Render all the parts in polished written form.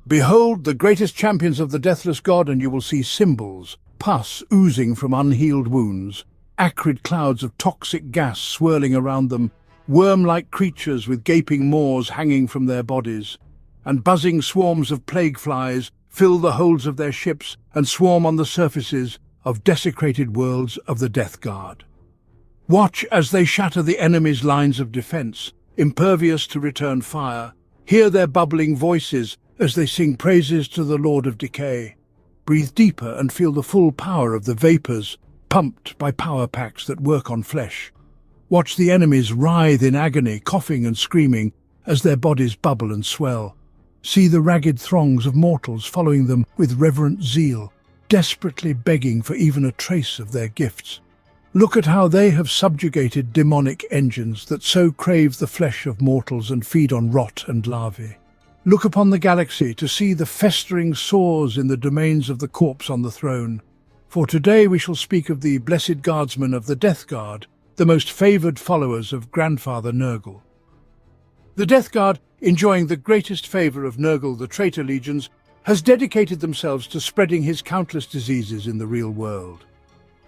Behold the greatest champions of the deathless god, and you will see symbols, pus oozing from unhealed wounds, acrid clouds of toxic gas swirling around them, worm-like creatures with gaping maws hanging from their bodies, and buzzing swarms of plague flies fill the holds of their ships and swarm on the surfaces of desecrated worlds of the Death Guard. Watch as they shatter the enemy's lines of defense, impervious to return fire. Hear their bubbling voices as they sing praises to the Lord of Decay. Breathe deeper and feel the full power of the vapors pumped by power packs that work on flesh. Watch the enemies writhe in agony, coughing and screaming as their bodies bubble and swell. See the ragged throngs of mortals following them with reverent zeal, desperately begging for even a trace of their gifts. Look at how they have subjugated demonic engines that so crave the flesh of mortals and feed on rot and larvae. Look upon the galaxy to see the festering sores in the domains of the corpse on the throne. For today we shall speak of the blessed guardsmen of the Death Guard, the most favoured followers of Grandfather Nurgle. The Death Guard, enjoying the greatest favour of Nurgle the traitor legions, has dedicated themselves to spreading his countless diseases in the real world.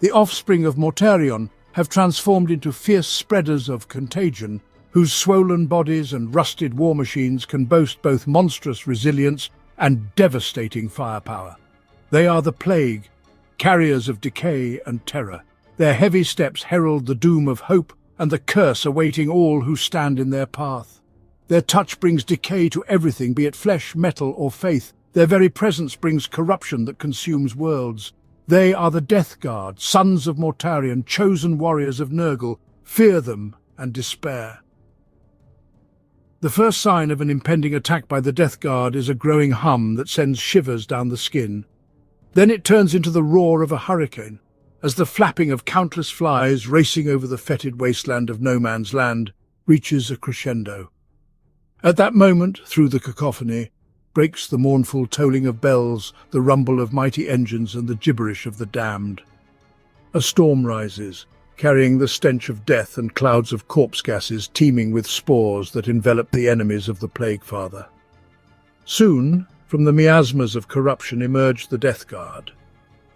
The offspring of Mortarion have transformed into fierce spreaders of contagion, whose swollen bodies and rusted war machines can boast both monstrous resilience and devastating firepower. They are the plague, carriers of decay and terror. Their heavy steps herald the doom of hope and the curse awaiting all who stand in their path. Their touch brings decay to everything, be it flesh, metal, or faith. Their very presence brings corruption that consumes worlds. They are the Death Guard, sons of Mortarion, chosen warriors of Nurgle. Fear them and despair. The first sign of an impending attack by the Death Guard is a growing hum that sends shivers down the skin. Then it turns into the roar of a hurricane, as the flapping of countless flies racing over the fetid wasteland of no man's land reaches a crescendo. At that moment, through the cacophony, breaks the mournful tolling of bells, the rumble of mighty engines, and the gibberish of the damned. A storm rises, carrying the stench of death and clouds of corpse gases teeming with spores that envelop the enemies of the Plague Father. Soon, from the miasmas of corruption emerge the Death Guard.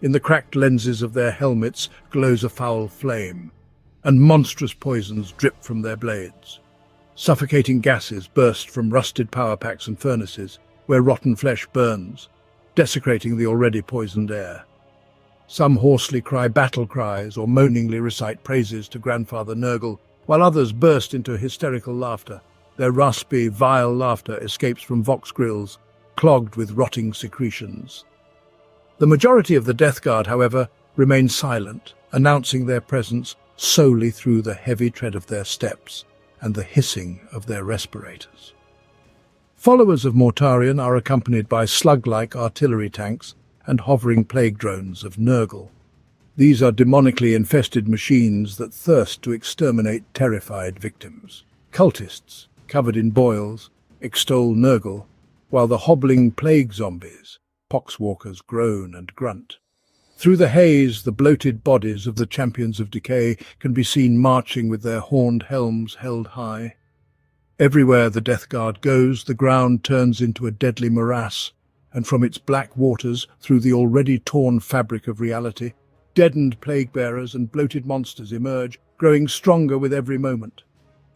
In the cracked lenses of their helmets glows a foul flame, and monstrous poisons drip from their blades. Suffocating gases burst from rusted power packs and furnaces, where rotten flesh burns, desecrating the already poisoned air. Some hoarsely cry battle cries or moaningly recite praises to Grandfather Nurgle, while others burst into hysterical laughter. Their raspy, vile laughter escapes from vox grills, clogged with rotting secretions. The majority of the Death Guard, however, remain silent, announcing their presence solely through the heavy tread of their steps and the hissing of their respirators. Followers of Mortarion are accompanied by slug-like artillery tanks and hovering plague drones of Nurgle. These are demonically infested machines that thirst to exterminate terrified victims. Cultists, covered in boils, extol Nurgle, while the hobbling plague zombies, poxwalkers, groan and grunt. Through the haze, the bloated bodies of the champions of decay can be seen marching with their horned helms held high. Everywhere the Death Guard goes, the ground turns into a deadly morass, and from its black waters, through the already torn fabric of reality, deadened plague-bearers and bloated monsters emerge, growing stronger with every moment.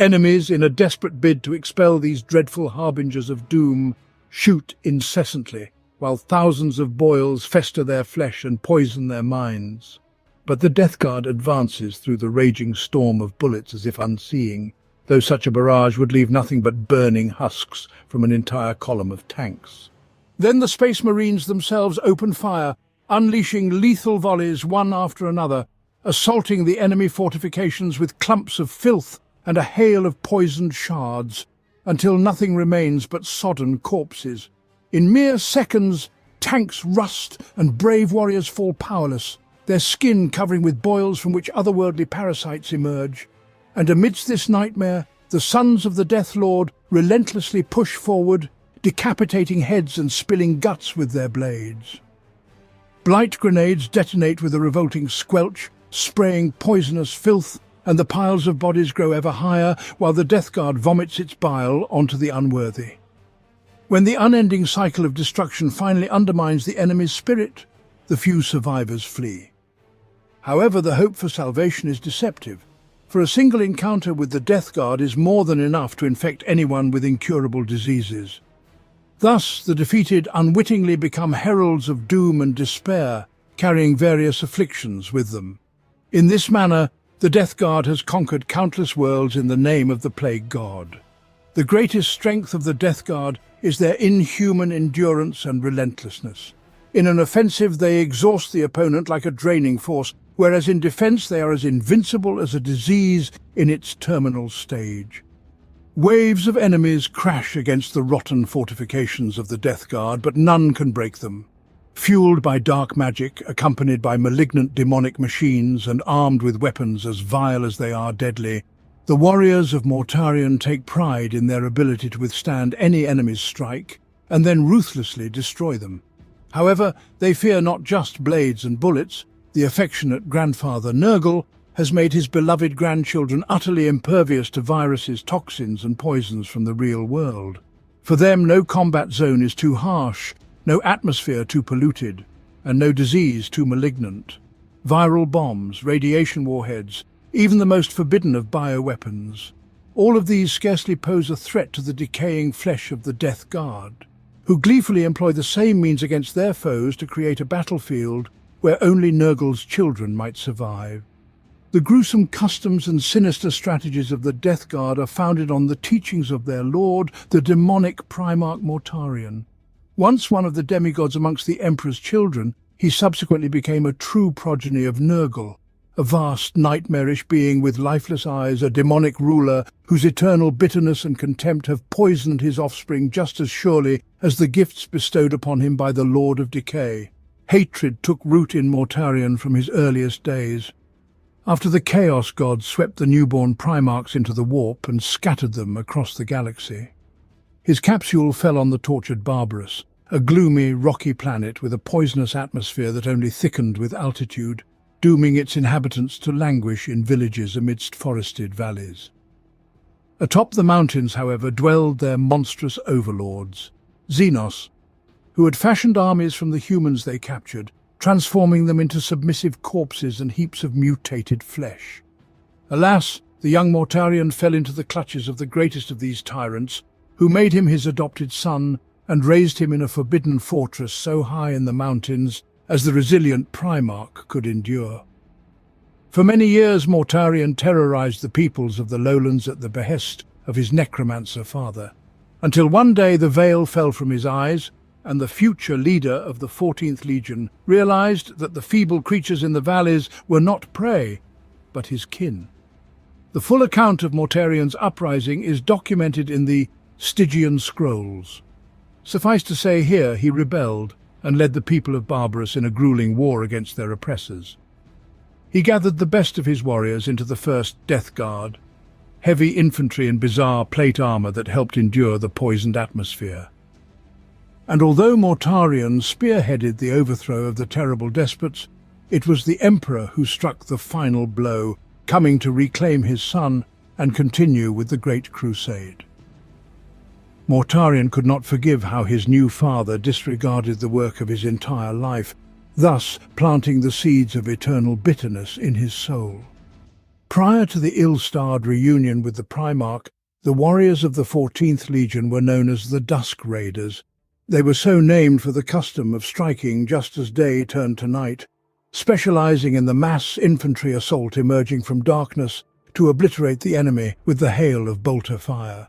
Enemies, in a desperate bid to expel these dreadful harbingers of doom, shoot incessantly, while thousands of boils fester their flesh and poison their minds. But the Death Guard advances through the raging storm of bullets as if unseeing, though such a barrage would leave nothing but burning husks from an entire column of tanks. Then the Space Marines themselves open fire, unleashing lethal volleys one after another, assaulting the enemy fortifications with clumps of filth and a hail of poisoned shards, until nothing remains but sodden corpses. In mere seconds, tanks rust and brave warriors fall powerless, their skin covering with boils from which otherworldly parasites emerge. And amidst this nightmare, the sons of the Death Lord relentlessly push forward, decapitating heads and spilling guts with their blades. Blight grenades detonate with a revolting squelch, spraying poisonous filth, and the piles of bodies grow ever higher, while the Death Guard vomits its bile onto the unworthy. When the unending cycle of destruction finally undermines the enemy's spirit, the few survivors flee. However, the hope for salvation is deceptive, for a single encounter with the Death Guard is more than enough to infect anyone with incurable diseases. Thus, the defeated unwittingly become heralds of doom and despair, carrying various afflictions with them. In this manner, the Death Guard has conquered countless worlds in the name of the Plague God. The greatest strength of the Death Guard is their inhuman endurance and relentlessness. In an offensive, they exhaust the opponent like a draining force, whereas in defense they are as invincible as a disease in its terminal stage. Waves of enemies crash against the rotten fortifications of the Death Guard, but none can break them. Fueled by dark magic, accompanied by malignant demonic machines, and armed with weapons as vile as they are deadly, the warriors of Mortarion take pride in their ability to withstand any enemy's strike, and then ruthlessly destroy them. However, they fear not just blades and bullets. The affectionate grandfather Nurgle has made his beloved grandchildren utterly impervious to viruses, toxins, and poisons from the real world. For them, no combat zone is too harsh, no atmosphere too polluted, and no disease too malignant. Viral bombs, radiation warheads, even the most forbidden of bioweapons. All of these scarcely pose a threat to the decaying flesh of the Death Guard, who gleefully employ the same means against their foes to create a battlefield where only Nurgle's children might survive. The gruesome customs and sinister strategies of the Death Guard are founded on the teachings of their lord, the demonic Primarch Mortarion. Once one of the demigods amongst the Emperor's children, he subsequently became a true progeny of Nurgle, a vast, nightmarish being with lifeless eyes, a demonic ruler whose eternal bitterness and contempt have poisoned his offspring just as surely as the gifts bestowed upon him by the Lord of Decay. Hatred took root in Mortarion from his earliest days. After the Chaos God swept the newborn Primarchs into the warp and scattered them across the galaxy, his capsule fell on the tortured Barbarous, a gloomy, rocky planet with a poisonous atmosphere that only thickened with altitude, dooming its inhabitants to languish in villages amidst forested valleys. Atop the mountains, however, dwelled their monstrous overlords, Xenos, who had fashioned armies from the humans they captured, transforming them into submissive corpses and heaps of mutated flesh. Alas, the young Mortarion fell into the clutches of the greatest of these tyrants, who made him his adopted son and raised him in a forbidden fortress so high in the mountains as the resilient Primarch could endure. For many years, Mortarion terrorized the peoples of the lowlands at the behest of his necromancer father, until one day the veil fell from his eyes, and the future leader of the 14th Legion realized that the feeble creatures in the valleys were not prey, but his kin. The full account of Mortarion's uprising is documented in the Stygian Scrolls. Suffice to say, here he rebelled and led the people of Barbarous in a grueling war against their oppressors. He gathered the best of his warriors into the first Death Guard, heavy infantry and bizarre plate armor that helped endure the poisoned atmosphere. And although Mortarion spearheaded the overthrow of the terrible despots, it was the Emperor who struck the final blow, coming to reclaim his son and continue with the Great Crusade. Mortarion could not forgive how his new father disregarded the work of his entire life, thus planting the seeds of eternal bitterness in his soul. Prior to the ill-starred reunion with the Primarch, the warriors of the 14th Legion were known as the Dusk Raiders. They were so named for the custom of striking just as day turned to night, specializing in the mass infantry assault emerging from darkness to obliterate the enemy with the hail of bolter fire.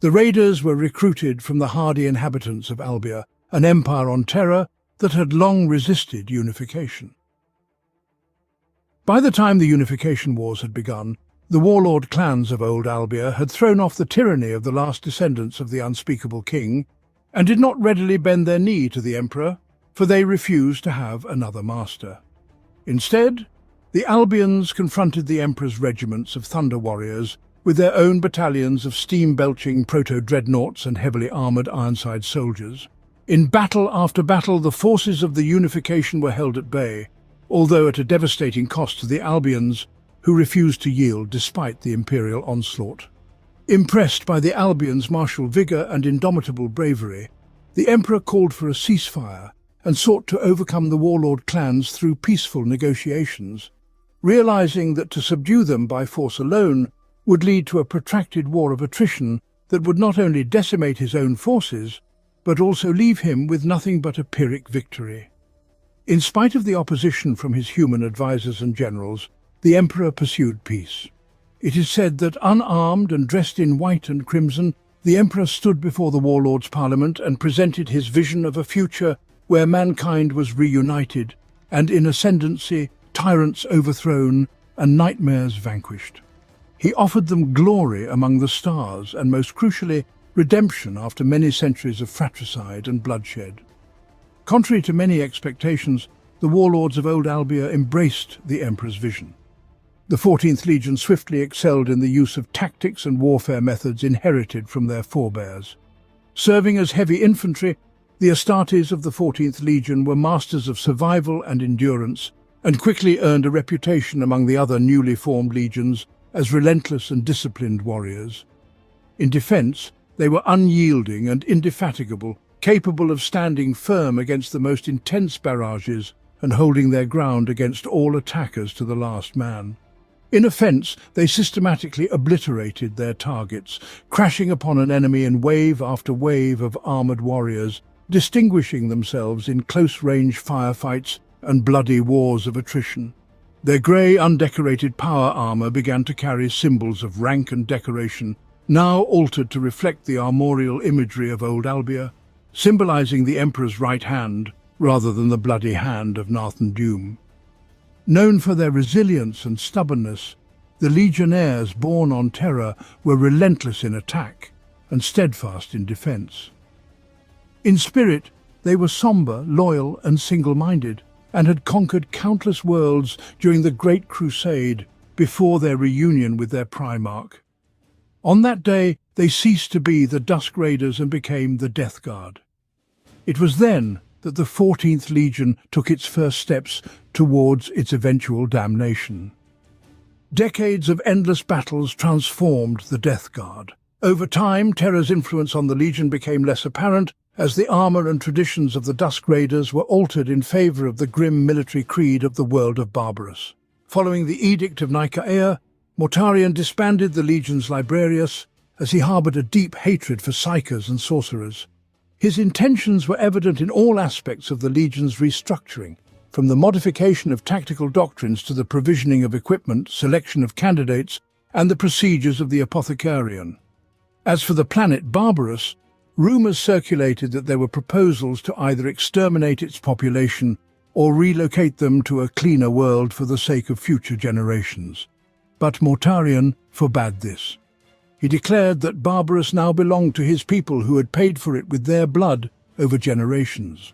The raiders were recruited from the hardy inhabitants of Albia, an empire on terror that had long resisted unification. By the time the unification wars had begun, the warlord clans of old Albia had thrown off the tyranny of the last descendants of the unspeakable king, and did not readily bend their knee to the Emperor, for they refused to have another master. Instead, the Albians confronted the Emperor's regiments of Thunder Warriors with their own battalions of steam-belching proto-dreadnoughts and heavily armoured Ironside soldiers. In battle after battle, the forces of the unification were held at bay, although at a devastating cost to the Albians, who refused to yield despite the imperial onslaught. Impressed by the Albion's martial vigour and indomitable bravery, the Emperor called for a ceasefire and sought to overcome the warlord clans through peaceful negotiations, realizing that to subdue them by force alone would lead to a protracted war of attrition that would not only decimate his own forces, but also leave him with nothing but a Pyrrhic victory. In spite of the opposition from his human advisors and generals, the Emperor pursued peace. It is said that, unarmed and dressed in white and crimson, the Emperor stood before the warlords' parliament and presented his vision of a future where mankind was reunited, and in ascendancy, tyrants overthrown and nightmares vanquished. He offered them glory among the stars and, most crucially, redemption after many centuries of fratricide and bloodshed. Contrary to many expectations, the warlords of Old Albia embraced the Emperor's vision. The 14th Legion swiftly excelled in the use of tactics and warfare methods inherited from their forebears. Serving as heavy infantry, the Astartes of the 14th Legion were masters of survival and endurance, and quickly earned a reputation among the other newly formed legions as relentless and disciplined warriors. In defence, they were unyielding and indefatigable, capable of standing firm against the most intense barrages and holding their ground against all attackers to the last man. In offence, they systematically obliterated their targets, crashing upon an enemy in wave after wave of armoured warriors, distinguishing themselves in close-range firefights and bloody wars of attrition. Their grey, undecorated power armour began to carry symbols of rank and decoration, now altered to reflect the armorial imagery of Old Albia, symbolising the Emperor's right hand rather than the bloody hand of Nathan Doom. Known for their resilience and stubbornness, the legionnaires born on Terra were relentless in attack and steadfast in defence. In spirit, they were sombre, loyal and single-minded, and had conquered countless worlds during the Great Crusade before their reunion with their Primarch. On that day, they ceased to be the Dusk Raiders and became the Death Guard. It was then that the 14th Legion took its first steps towards its eventual damnation. Decades of endless battles transformed the Death Guard. Over time, Terra's influence on the Legion became less apparent as the armour and traditions of the Dusk Raiders were altered in favour of the grim military creed of the world of Barbarus. Following the Edict of Nicaea, Mortarion disbanded the Legion's Librarius as he harboured a deep hatred for psychers and sorcerers. His intentions were evident in all aspects of the Legion's restructuring, from the modification of tactical doctrines to the provisioning of equipment, selection of candidates, and the procedures of the Apothecarion. As for the planet Barbarus, rumours circulated that there were proposals to either exterminate its population or relocate them to a cleaner world for the sake of future generations. But Mortarion forbade this. He declared that Barbarus now belonged to his people who had paid for it with their blood over generations.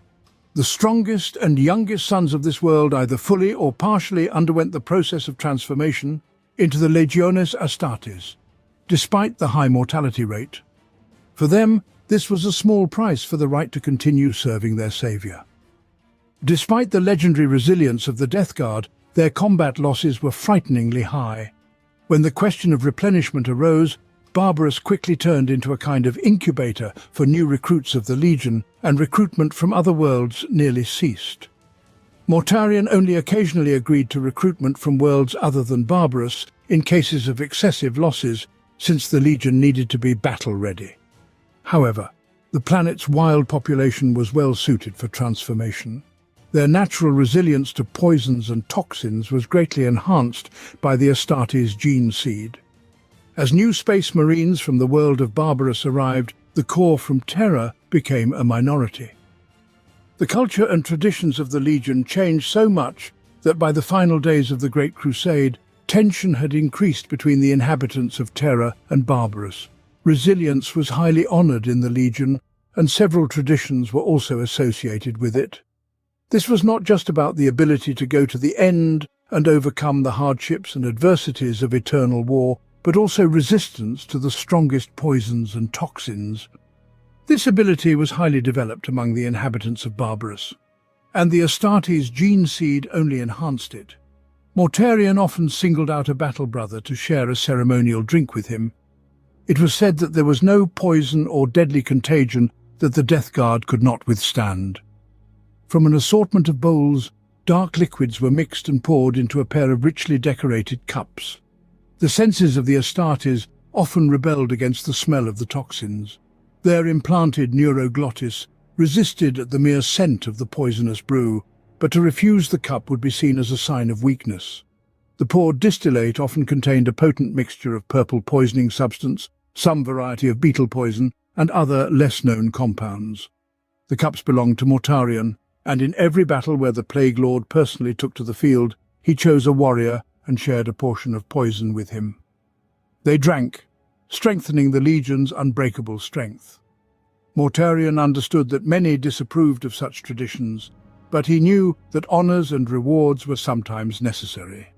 The strongest and youngest sons of this world either fully or partially underwent the process of transformation into the Legiones Astartes, despite the high mortality rate. For them, this was a small price for the right to continue serving their saviour. Despite the legendary resilience of the Death Guard, their combat losses were frighteningly high. When the question of replenishment arose, Barbarus quickly turned into a kind of incubator for new recruits of the Legion, and recruitment from other worlds nearly ceased. Mortarion only occasionally agreed to recruitment from worlds other than Barbarus in cases of excessive losses, since the Legion needed to be battle-ready. However, the planet's wild population was well suited for transformation. Their natural resilience to poisons and toxins was greatly enhanced by the Astartes gene seed. As new space marines from the world of Barbarus arrived, the core from Terra became a minority. The culture and traditions of the Legion changed so much that by the final days of the Great Crusade, tension had increased between the inhabitants of Terra and Barbarus. Resilience was highly honoured in the Legion, and several traditions were also associated with it. This was not just about the ability to go to the end and overcome the hardships and adversities of eternal war, but also resistance to the strongest poisons and toxins. This ability was highly developed among the inhabitants of Barbarus, and the Astartes gene seed only enhanced it. Mortarion often singled out a battle brother to share a ceremonial drink with him. It was said that there was no poison or deadly contagion that the Death Guard could not withstand. From an assortment of bowls, dark liquids were mixed and poured into a pair of richly decorated cups. The senses of the Astartes often rebelled against the smell of the toxins. Their implanted neuroglottis resisted at the mere scent of the poisonous brew, but to refuse the cup would be seen as a sign of weakness. The poured distillate often contained a potent mixture of purple poisoning substance, some variety of beetle poison, and other less-known compounds. The cups belonged to Mortarion, and in every battle where the Plague Lord personally took to the field, he chose a warrior and shared a portion of poison with him. They drank, strengthening the legion's unbreakable strength. Mortarion understood that many disapproved of such traditions, but he knew that honours and rewards were sometimes necessary.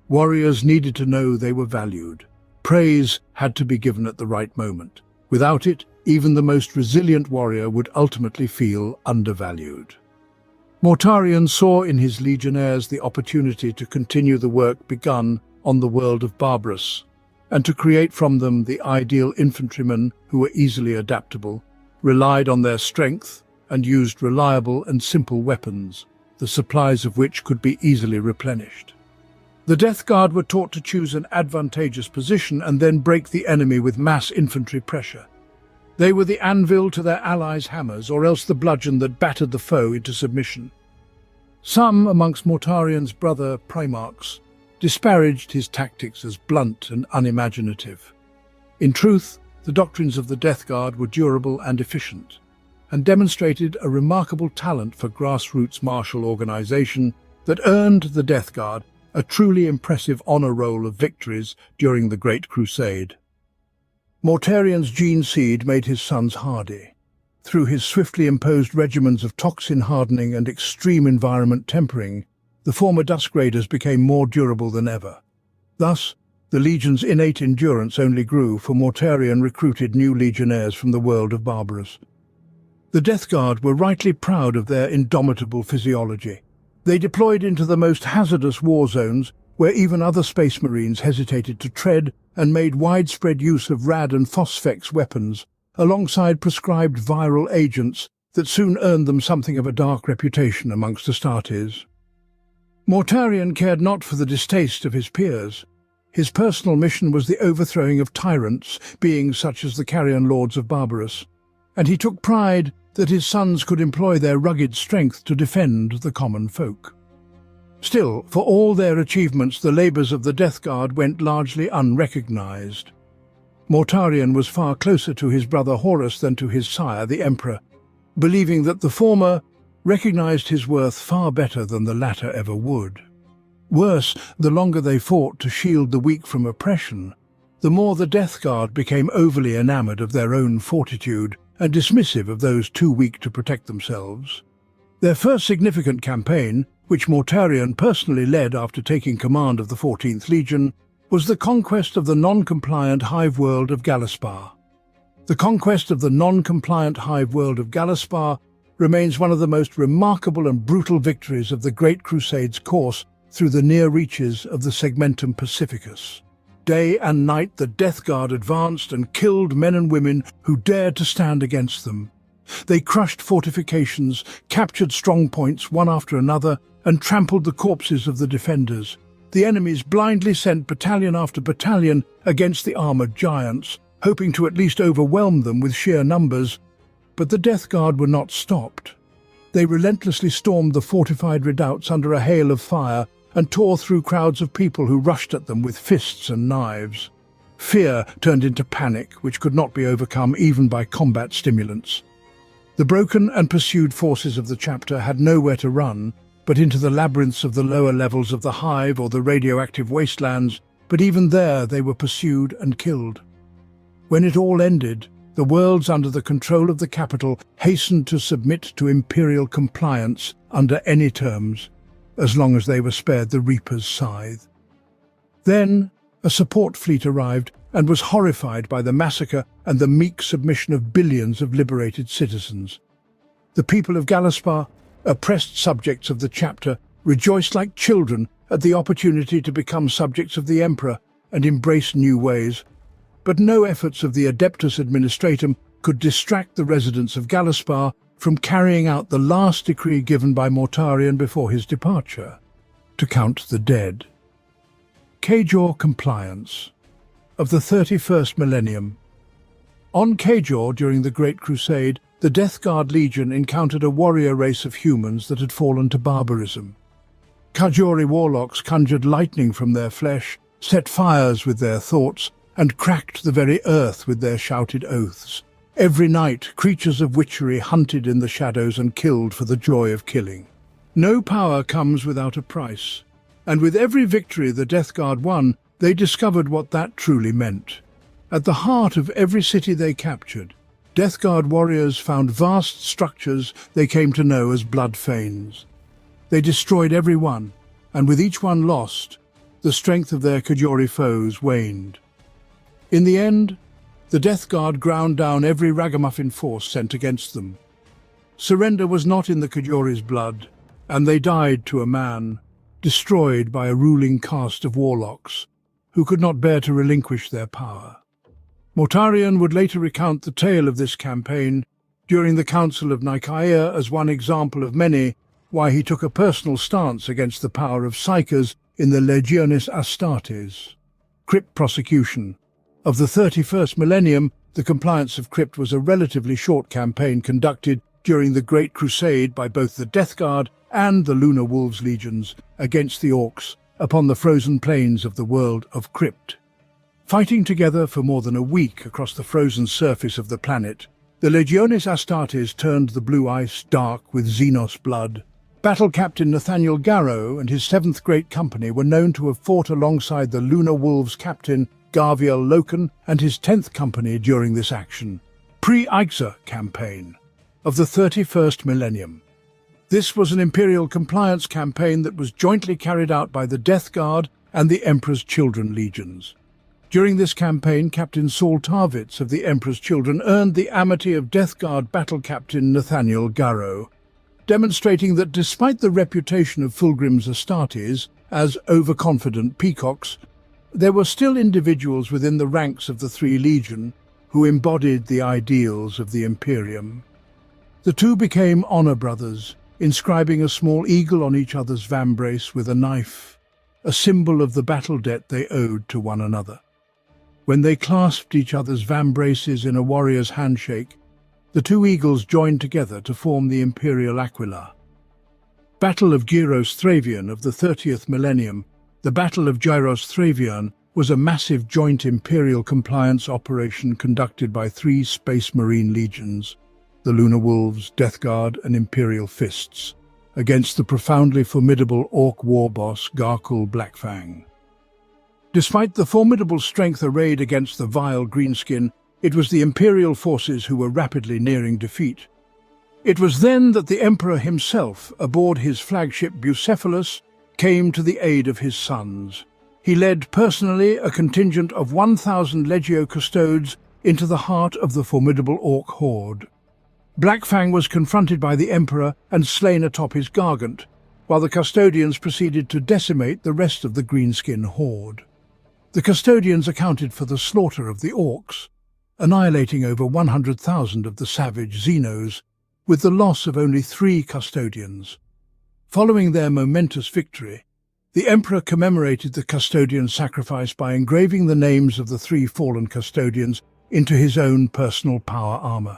Warriors needed to know they were valued. Praise had to be given at the right moment. Without it, even the most resilient warrior would ultimately feel undervalued. Mortarion saw in his legionnaires the opportunity to continue the work begun on the world of Barbarous, and to create from them the ideal infantrymen who were easily adaptable, relied on their strength, and used reliable and simple weapons, the supplies of which could be easily replenished. The Death Guard were taught to choose an advantageous position and then break the enemy with mass infantry pressure. They were the anvil to their allies' hammers, or else the bludgeon that battered the foe into submission. Some amongst Mortarion's brother Primarchs disparaged his tactics as blunt and unimaginative. In truth, the doctrines of the Death Guard were durable and efficient, and demonstrated a remarkable talent for grassroots martial organization that earned the Death Guard a truly impressive honor roll of victories during the Great Crusade. Mortarion's gene seed made his sons hardy. Through his swiftly imposed regimens of toxin hardening and extreme environment tempering, the former Dusk Raiders became more durable than ever. Thus, the Legion's innate endurance only grew, for Mortarion recruited new legionnaires from the world of Barbarous. The Death Guard were rightly proud of their indomitable physiology. They deployed into the most hazardous war zones, where even other Space Marines hesitated to tread, and made widespread use of rad and phosphex weapons, alongside prescribed viral agents that soon earned them something of a dark reputation amongst Astartes. Mortarion cared not for the distaste of his peers. His personal mission was the overthrowing of tyrants, beings such as the Carrion Lords of Barbarous, and he took pride that his sons could employ their rugged strength to defend the common folk. Still, for all their achievements, the labours of the Death Guard went largely unrecognised. Mortarion was far closer to his brother Horus than to his sire, the Emperor, believing that the former recognised his worth far better than the latter ever would. Worse, the longer they fought to shield the weak from oppression, the more the Death Guard became overly enamoured of their own fortitude and dismissive of those too weak to protect themselves. Their first significant campaign, which Mortarion personally led after taking command of the 14th Legion, was the conquest of the non-compliant hive world of Galaspar. The conquest of the non-compliant hive world of Galaspar remains one of the most remarkable and brutal victories of the Great Crusade's course through the near reaches of the Segmentum Pacificus. Day and night the Death Guard advanced and killed men and women who dared to stand against them. They crushed fortifications, captured strong points one after another, and trampled the corpses of the defenders. The enemies blindly sent battalion after battalion against the armoured giants, hoping to at least overwhelm them with sheer numbers. But the Death Guard were not stopped. They relentlessly stormed the fortified redoubts under a hail of fire and tore through crowds of people who rushed at them with fists and knives. Fear turned into panic, which could not be overcome even by combat stimulants. The broken and pursued forces of the chapter had nowhere to run but into the labyrinths of the lower levels of the hive or the radioactive wastelands, but even there they were pursued and killed. When it all ended, the worlds under the control of the capital hastened to submit to imperial compliance under any terms, as long as they were spared the Reaper's scythe. Then a support fleet arrived and was horrified by the massacre and the meek submission of billions of liberated citizens. The people of Galaspar, oppressed subjects of the chapter, rejoiced like children at the opportunity to become subjects of the Emperor and embrace new ways. But no efforts of the Adeptus Administratum could distract the residents of Galaspar from carrying out the last decree given by Mortarion before his departure, to count the dead. Kajor compliance. Of the 31st millennium. On Kajor during the Great Crusade, the Death Guard Legion encountered a warrior race of humans that had fallen to barbarism. Kajori warlocks conjured lightning from their flesh, set fires with their thoughts, and cracked the very earth with their shouted oaths. Every night, creatures of witchery hunted in the shadows and killed for the joy of killing. No power comes without a price, and with every victory the Death Guard won, they discovered what that truly meant. At the heart of every city they captured, Death Guard warriors found vast structures they came to know as blood fanes. They destroyed every one, and with each one lost, the strength of their Kajori foes waned. In the end, the Death Guard ground down every ragamuffin force sent against them. Surrender was not in the Kajori's blood, and they died to a man, destroyed by a ruling caste of warlocks, who could not bear to relinquish their power. Mortarion would later recount the tale of this campaign during the Council of Nicaea as one example of many why he took a personal stance against the power of psychers in the Legionis Astartes. Crypt prosecution. Of the 31st millennium, the compliance of Crypt was a relatively short campaign conducted during the Great Crusade by both the Death Guard and the Lunar Wolves legions against the Orcs upon the frozen plains of the world of Crypt. Fighting together for more than a week across the frozen surface of the planet, the Legionis Astartes turned the blue ice dark with Xenos blood. Battle Captain Nathaniel Garrow and his 7th Great Company were known to have fought alongside the Lunar Wolves captain Garviel Loken and his 10th Company during this action. Pre-Eixa campaign of the 31st millennium. This was an Imperial compliance campaign that was jointly carried out by the Death Guard and the Emperor's Children legions. During this campaign, Captain Saul Tarvitz of the Emperor's Children earned the amity of Death Guard Battle Captain Nathaniel Garrow, demonstrating that despite the reputation of Fulgrim's Astartes as overconfident peacocks, there were still individuals within the ranks of the Three Legion who embodied the ideals of the Imperium. The two became honor brothers, inscribing a small eagle on each other's vambrace with a knife, a symbol of the battle debt they owed to one another. When they clasped each other's vambraces in a warrior's handshake, the two eagles joined together to form the Imperial Aquila. Battle of Gyros Thravian of the 30th millennium. The Battle of Gyros Thravian was a massive joint Imperial compliance operation conducted by 3 Space Marine legions, the Lunar Wolves, Death Guard and Imperial Fists, against the profoundly formidable Orc war boss Garkul Blackfang. Despite the formidable strength arrayed against the vile Greenskin, it was the Imperial forces who were rapidly nearing defeat. It was then that the Emperor himself, aboard his flagship Bucephalus, came to the aid of his sons. He led personally a contingent of 1,000 Legio Custodes into the heart of the formidable Orc horde. Blackfang was confronted by the Emperor and slain atop his Gargant, while the Custodians proceeded to decimate the rest of the Greenskin horde. The Custodians accounted for the slaughter of the Orcs, annihilating over 100,000 of the savage Xenos, with the loss of only 3 Custodians. Following their momentous victory, the Emperor commemorated the Custodian sacrifice by engraving the names of the 3 fallen Custodians into his own personal power armor.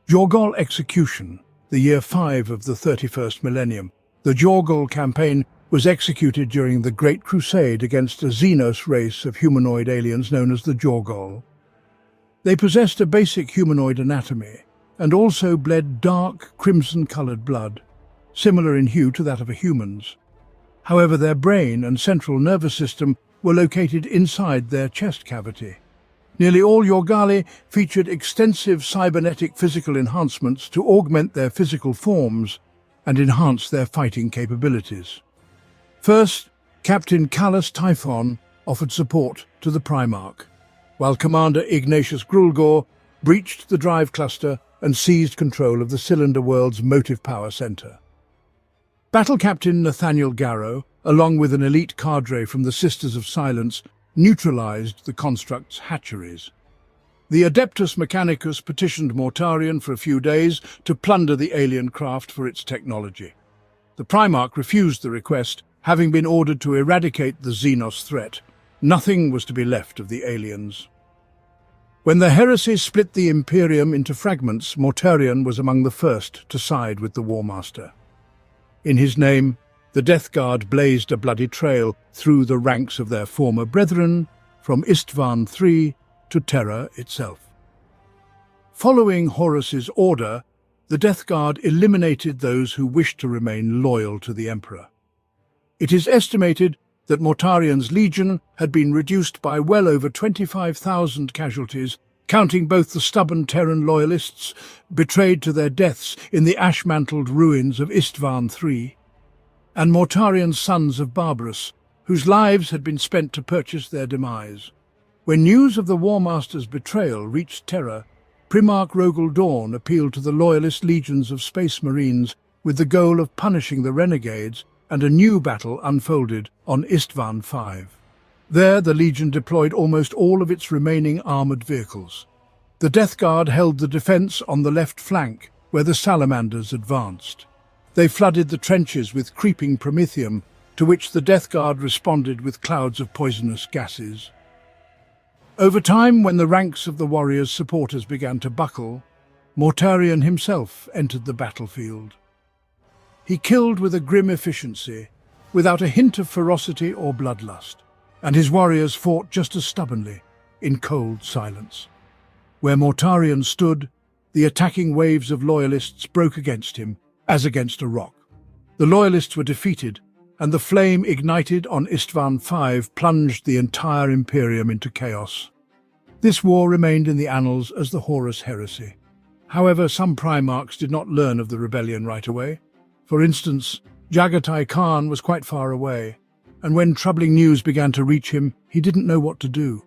Jorgol Execution, the year 5 of the 31st millennium. The Jorgol campaign was executed during the Great Crusade against a Xenos race of humanoid aliens known as the Jorgol. They possessed a basic humanoid anatomy and also bled dark, crimson-colored blood, similar in hue to that of a human's. However, their brain and central nervous system were located inside their chest cavity. Nearly all Jorgali featured extensive cybernetic physical enhancements to augment their physical forms and enhance their fighting capabilities. First, Captain Callus Typhon offered support to the Primarch, while Commander Ignatius Grulgor breached the drive cluster and seized control of the Cylinder World's motive power center. Battle Captain Nathaniel Garrow, along with an elite cadre from the Sisters of Silence, neutralized the construct's hatcheries. The Adeptus Mechanicus petitioned Mortarion for a few days to plunder the alien craft for its technology. The Primarch refused the request, having been ordered to eradicate the Xenos threat. Nothing was to be left of the aliens. When the heresy split the Imperium into fragments, Mortarion was among the first to side with the War Master. In his name, the Death Guard blazed a bloody trail through the ranks of their former brethren, from Istvan III to Terra itself. Following Horus's order, the Death Guard eliminated those who wished to remain loyal to the Emperor. It is estimated that Mortarion's legion had been reduced by well over 25,000 casualties, counting both the stubborn Terran loyalists betrayed to their deaths in the ash-mantled ruins of Istvan III, and Mortarion's sons of Barbarous, whose lives had been spent to purchase their demise. When news of the War Master's betrayal reached Terra, Primarch Rogel Dawn appealed to the loyalist legions of Space Marines with the goal of punishing the renegades, and a new battle unfolded on Istvan V. There, the Legion deployed almost all of its remaining armoured vehicles. The Death Guard held the defence on the left flank, where the Salamanders advanced. They flooded the trenches with creeping promethium, to which the Death Guard responded with clouds of poisonous gases. Over time, when the ranks of the warriors' supporters began to buckle, Mortarion himself entered the battlefield. He killed with a grim efficiency, without a hint of ferocity or bloodlust, and his warriors fought just as stubbornly, in cold silence. Where Mortarion stood, the attacking waves of loyalists broke against him, as against a rock. The loyalists were defeated, and the flame ignited on Istvan V plunged the entire Imperium into chaos. This war remained in the annals as the Horus Heresy. However, some Primarchs did not learn of the rebellion right away. For instance, Jagatai Khan was quite far away, and when troubling news began to reach him, he didn't know what to do.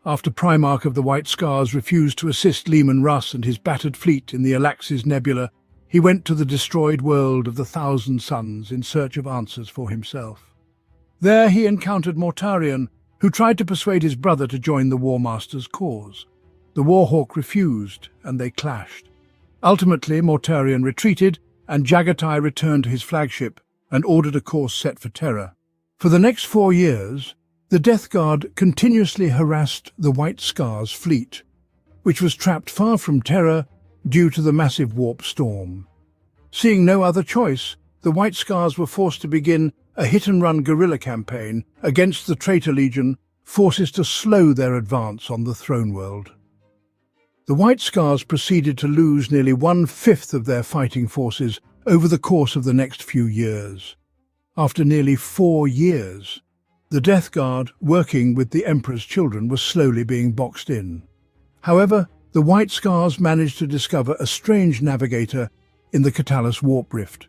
After Primarch of the White Scars refused to assist Leman Russ and his battered fleet in the Alaxis Nebula, he went to the destroyed world of the Thousand Suns in search of answers for himself. There he encountered Mortarion, who tried to persuade his brother to join the War Master's cause. The Warhawk refused, and they clashed. Ultimately, Mortarion retreated, and Jagatai returned to his flagship and ordered a course set for Terra. For the next 4 years, the Death Guard continuously harassed the White Scars fleet, which was trapped far from Terra due to the massive warp storm. Seeing no other choice, the White Scars were forced to begin a hit-and-run guerrilla campaign against the Traitor Legion, forces to slow their advance on the Throne World. The White Scars proceeded to lose nearly 1/5 of their fighting forces over the course of the next few years. After nearly 4 years, the Death Guard, working with the Emperor's children, was slowly being boxed in. However, the White Scars managed to discover a strange navigator in the Catalyst Warp Rift,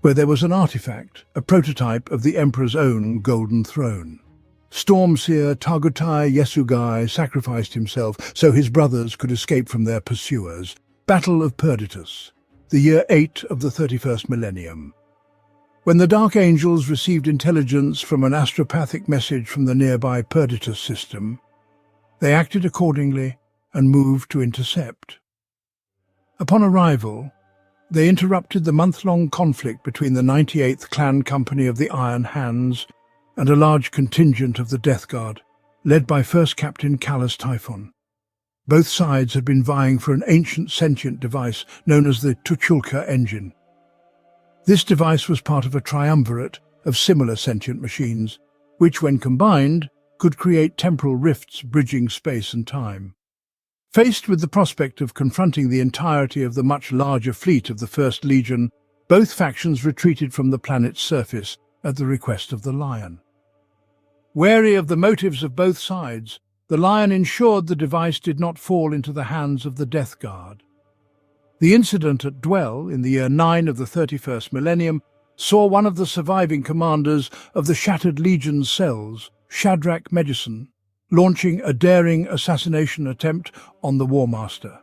where there was an artifact, a prototype of the Emperor's own Golden Throne. Stormseer Tagutai Yesugai sacrificed himself so his brothers could escape from their pursuers. Battle of Perditus, the year 8 of the 31st millennium. When the Dark Angels received intelligence from an astropathic message from the nearby Perditus system, they acted accordingly and moved to intercept. Upon arrival, they interrupted the month-long conflict between the 98th Clan Company of the Iron Hands and a large contingent of the Death Guard, led by First Captain Callus Typhon. Both sides had been vying for an ancient sentient device known as the Tuchulka engine. This device was part of a triumvirate of similar sentient machines, which, when combined, could create temporal rifts bridging space and time. Faced with the prospect of confronting the entirety of the much larger fleet of the First Legion, both factions retreated from the planet's surface at the request of the Lion. Wary of the motives of both sides, the Lion ensured the device did not fall into the hands of the Death Guard. The incident at Dwell, in the year 9 of the 31st millennium, saw one of the surviving commanders of the Shattered Legion's cells, Shadrach Medicine, launching a daring assassination attempt on the War Master.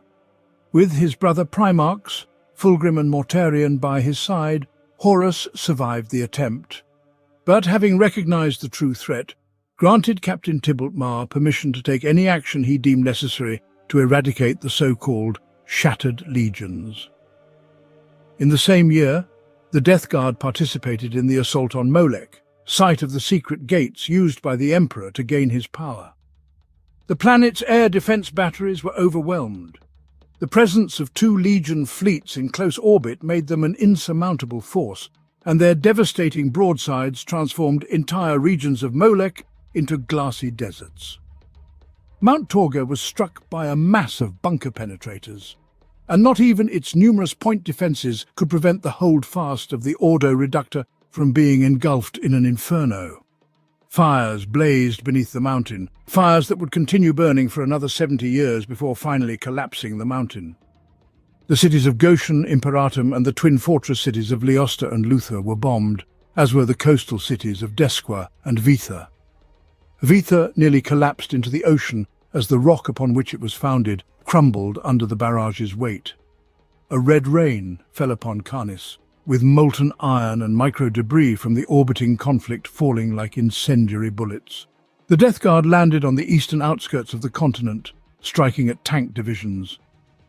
With his brother Primarchs, Fulgrim and Mortarion by his side, Horus survived the attempt. But having recognized the true threat, granted Captain Tybalt Mar permission to take any action he deemed necessary to eradicate the so-called Shattered Legions. In the same year, the Death Guard participated in the assault on Molech, site of the secret gates used by the Emperor to gain his power. The planet's air defense batteries were overwhelmed. The presence of 2 Legion fleets in close orbit made them an insurmountable force, and their devastating broadsides transformed entire regions of Molech into glassy deserts. Mount Torga was struck by a mass of bunker penetrators, and not even its numerous point defences could prevent the holdfast of the Ordo Reductor from being engulfed in an inferno. Fires blazed beneath the mountain, fires that would continue burning for another 70 years before finally collapsing the mountain. The cities of Goshen, Imperatum, and the twin fortress cities of Leosta and Luther were bombed, as were the coastal cities of Desqua and Vitha. Vitha nearly collapsed into the ocean as the rock upon which it was founded crumbled under the barrage's weight. A red rain fell upon Canis, with molten iron and micro-debris from the orbiting conflict falling like incendiary bullets. The Death Guard landed on the eastern outskirts of the continent, striking at tank divisions.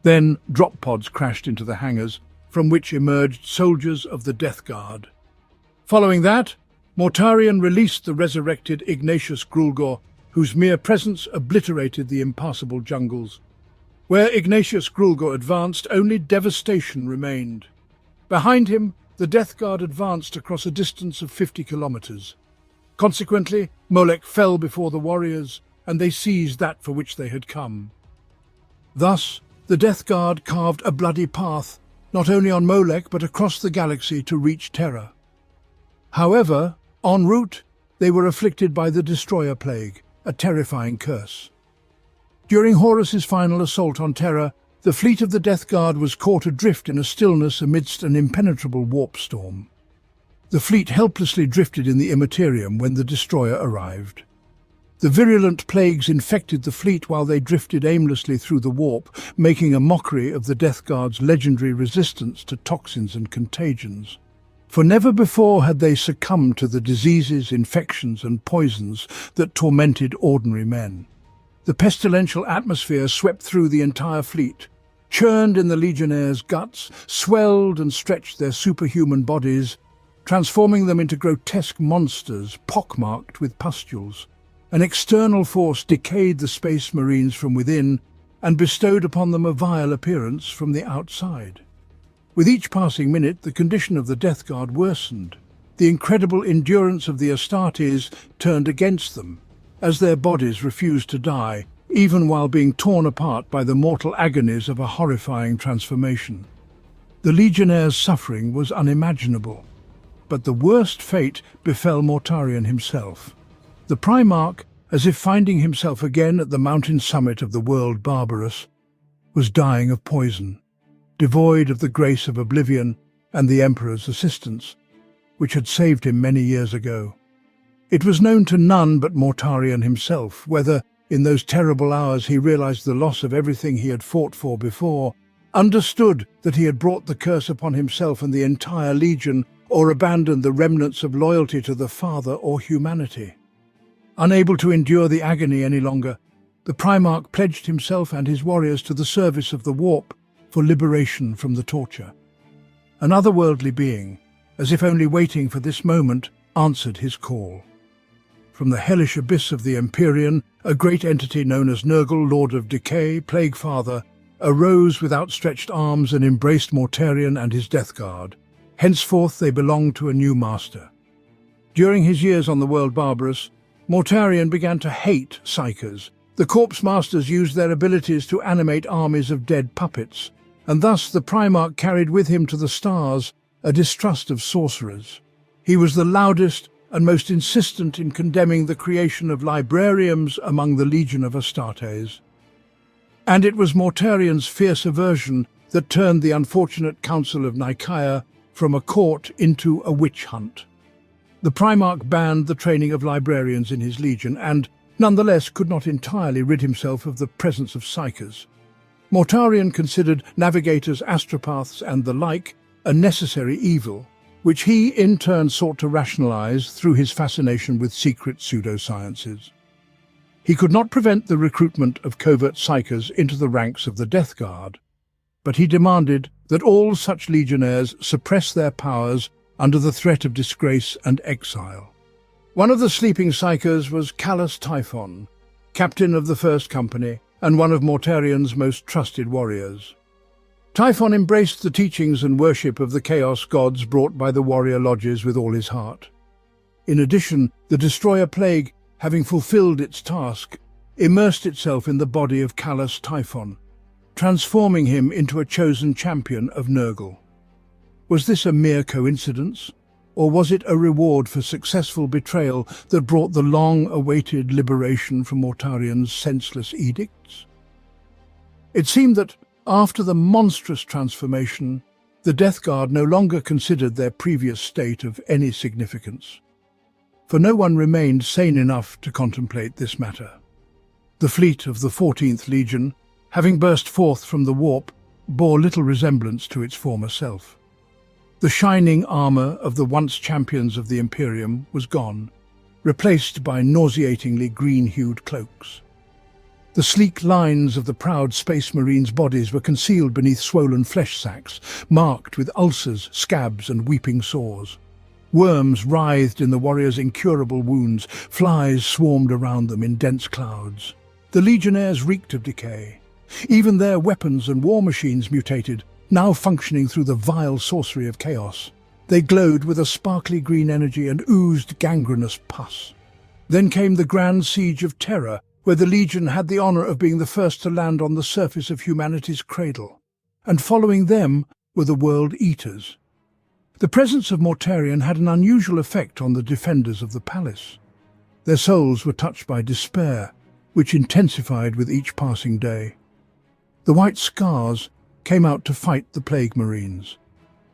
Then drop pods crashed into the hangars, from which emerged soldiers of the Death Guard. Following that, Mortarion released the resurrected Ignatius Grulgor, whose mere presence obliterated the impassable jungles. Where Ignatius Grulgor advanced, only devastation remained. Behind him, the Death Guard advanced across a distance of 50 kilometers. Consequently, Molech fell before the warriors, and they seized that for which they had come. Thus, the Death Guard carved a bloody path, not only on Molech but across the galaxy to reach Terra. However, en route, they were afflicted by the Destroyer Plague, a terrifying curse. During Horus's final assault on Terra, the fleet of the Death Guard was caught adrift in a stillness amidst an impenetrable warp storm. The fleet helplessly drifted in the Immaterium when the destroyer arrived. The virulent plagues infected the fleet while they drifted aimlessly through the warp, making a mockery of the Death Guard's legendary resistance to toxins and contagions. For never before had they succumbed to the diseases, infections, and poisons that tormented ordinary men. The pestilential atmosphere swept through the entire fleet, churned in the Legionnaires' guts, swelled and stretched their superhuman bodies, transforming them into grotesque monsters pockmarked with pustules. An external force decayed the Space Marines from within and bestowed upon them a vile appearance from the outside. With each passing minute, the condition of the Death Guard worsened. The incredible endurance of the Astartes turned against them, as their bodies refused to die, even while being torn apart by the mortal agonies of a horrifying transformation. The Legionnaires' suffering was unimaginable, but the worst fate befell Mortarion himself. The Primarch, as if finding himself again at the mountain summit of the world barbarous, was dying of poison, devoid of the grace of oblivion and the Emperor's assistance, which had saved him many years ago. It was known to none but Mortarion himself whether, in those terrible hours, he realized the loss of everything he had fought for before, understood that he had brought the curse upon himself and the entire Legion, or abandoned the remnants of loyalty to the Father or humanity. Unable to endure the agony any longer, the Primarch pledged himself and his warriors to the service of the Warp for liberation from the torture. An otherworldly being, as if only waiting for this moment, answered his call. From the hellish abyss of the Empyrean, a great entity known as Nurgle, Lord of Decay, Plague Father, arose with outstretched arms and embraced Mortarion and his Death Guard. Henceforth they belonged to a new master. During his years on the world barbarous, Mortarion began to hate Psychers. The Corpse Masters used their abilities to animate armies of dead puppets, and thus the Primarch carried with him to the stars a distrust of sorcerers. He was the loudest and most insistent in condemning the creation of librariums among the Legion of Astartes. And it was Mortarion's fierce aversion that turned the unfortunate Council of Nicaea from a court into a witch hunt. The Primarch banned the training of librarians in his legion and, nonetheless, could not entirely rid himself of the presence of psychers. Mortarion considered navigators, astropaths, and the like a necessary evil, which he in turn sought to rationalize through his fascination with secret pseudosciences. He could not prevent the recruitment of covert psykers into the ranks of the Death Guard, but he demanded that all such legionnaires suppress their powers under the threat of disgrace and exile. One of the sleeping psykers was Callus Typhon, captain of the First Company and one of Mortarian's most trusted warriors. Typhon embraced the teachings and worship of the chaos gods brought by the warrior lodges with all his heart. In addition, the destroyer plague, having fulfilled its task, immersed itself in the body of Callus Typhon, transforming him into a chosen champion of Nurgle. Was this a mere coincidence, or was it a reward for successful betrayal that brought the long-awaited liberation from Mortarian's senseless edicts? It seemed that, after the monstrous transformation, the Death Guard no longer considered their previous state of any significance, for no one remained sane enough to contemplate this matter. The fleet of the 14th Legion, having burst forth from the warp, bore little resemblance to its former self. The shining armour of the once champions of the Imperium was gone, replaced by nauseatingly green-hued cloaks. The sleek lines of the proud Space Marines' bodies were concealed beneath swollen flesh sacks, marked with ulcers, scabs and weeping sores. Worms writhed in the warriors' incurable wounds, flies swarmed around them in dense clouds. The legionnaires reeked of decay. Even their weapons and war machines mutated, now functioning through the vile sorcery of chaos. They glowed with a sparkly green energy and oozed gangrenous pus. Then came the grand siege of Terra, where the Legion had the honour of being the first to land on the surface of humanity's cradle. And following them were the World Eaters. The presence of Mortarion had an unusual effect on the defenders of the palace. Their souls were touched by despair, which intensified with each passing day. The White Scars came out to fight the Plague Marines.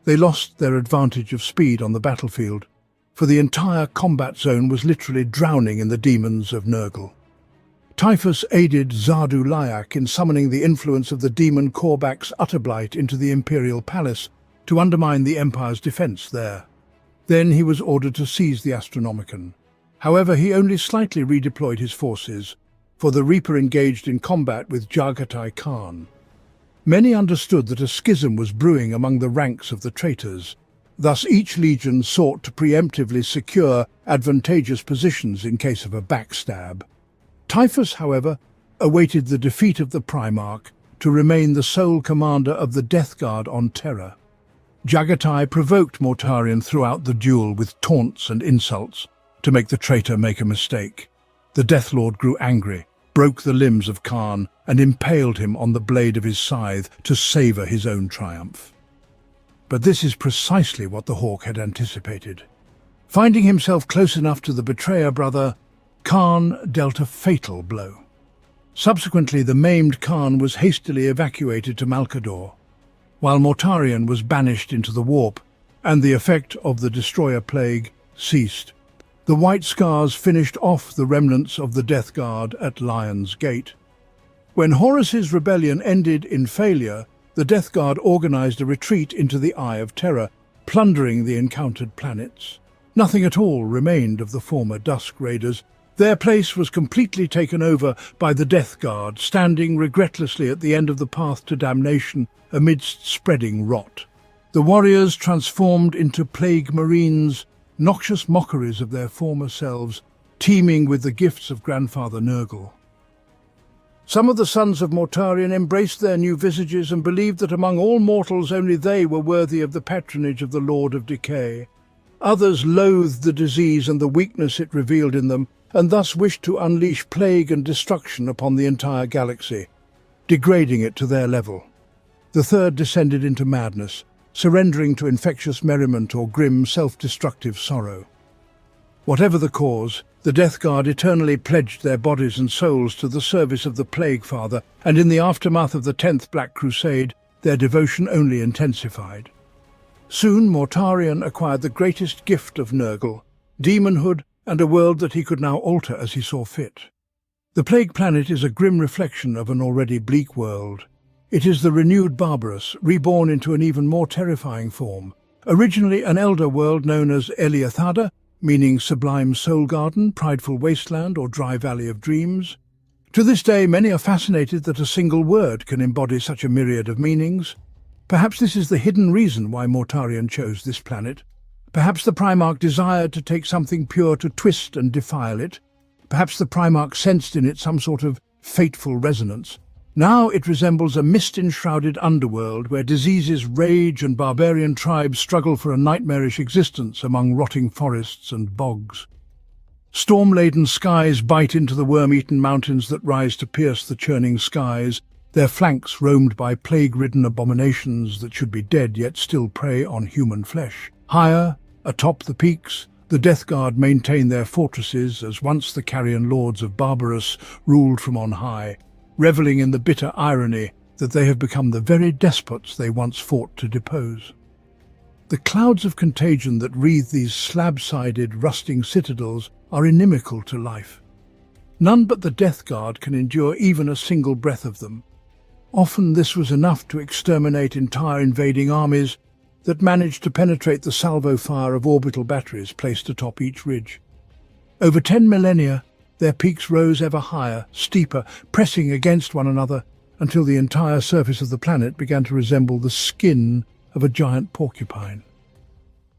They lost their advantage of speed on the battlefield, for the entire combat zone was literally drowning in the demons of Nurgle. Typhus aided Zardu Lyak in summoning the influence of the demon Korbak's Utterblight into the Imperial Palace to undermine the Empire's defence there. Then he was ordered to seize the Astronomicon. However, he only slightly redeployed his forces, for the Reaper engaged in combat with Jagatai Khan. Many understood that a schism was brewing among the ranks of the traitors. Thus each legion sought to preemptively secure advantageous positions in case of a backstab. Typhus, however, awaited the defeat of the Primarch to remain the sole commander of the Death Guard on Terra. Jagatai provoked Mortarion throughout the duel with taunts and insults to make the traitor make a mistake. The Death Lord grew angry, broke the limbs of Khan and impaled him on the blade of his scythe to savour his own triumph. But this is precisely what the Hawk had anticipated. Finding himself close enough to the betrayer brother, Khan dealt a fatal blow. Subsequently, the maimed Khan was hastily evacuated to Malkador, while Mortarion was banished into the warp, and the effect of the Destroyer Plague ceased. The White Scars finished off the remnants of the Death Guard at Lion's Gate. When Horus's rebellion ended in failure, the Death Guard organized a retreat into the Eye of Terror, plundering the encountered planets. Nothing at all remained of the former Dusk Raiders. Their place was completely taken over by the Death Guard, standing regretlessly at the end of the path to damnation amidst spreading rot. The warriors transformed into Plague Marines, noxious mockeries of their former selves, teeming with the gifts of Grandfather Nurgle. Some of the sons of Mortarion embraced their new visages and believed that among all mortals only they were worthy of the patronage of the Lord of Decay. Others loathed the disease and the weakness it revealed in them, and thus wished to unleash plague and destruction upon the entire galaxy, degrading it to their level. The third descended into madness, surrendering to infectious merriment or grim, self-destructive sorrow. Whatever the cause, the Death Guard eternally pledged their bodies and souls to the service of the Plague Father, and in the aftermath of the 10th Black Crusade, their devotion only intensified. Soon Mortarion acquired the greatest gift of Nurgle, demonhood, and a world that he could now alter as he saw fit. The Plague Planet is a grim reflection of an already bleak world. It is the renewed Barbarous, reborn into an even more terrifying form, Originally an elder world known as Eliathada, meaning sublime soul garden, prideful wasteland, or dry valley of dreams. To this day, many are fascinated that a single word can embody such a myriad of meanings. Perhaps this is the hidden reason why Mortarion chose this planet. Perhaps the Primarch desired to take something pure to twist and defile it. Perhaps the Primarch sensed in it some sort of fateful resonance. Now it resembles a mist-enshrouded underworld where diseases rage and barbarian tribes struggle for a nightmarish existence among rotting forests and bogs. Storm-laden skies bite into the worm-eaten mountains that rise to pierce the churning skies, their flanks roamed by plague-ridden abominations that should be dead yet still prey on human flesh. Higher, atop the peaks, the Death Guard maintain their fortresses as once the carrion lords of Barbarous ruled from on high, reveling in the bitter irony that they have become the very despots they once fought to depose. The clouds of contagion that wreathe these slab-sided, rusting citadels are inimical to life. None but the Death Guard can endure even a single breath of them. Often this was enough to exterminate entire invading armies that managed to penetrate the salvo fire of orbital batteries placed atop each ridge. Over 10 millennia, their peaks rose ever higher, steeper, pressing against one another until the entire surface of the planet began to resemble the skin of a giant porcupine.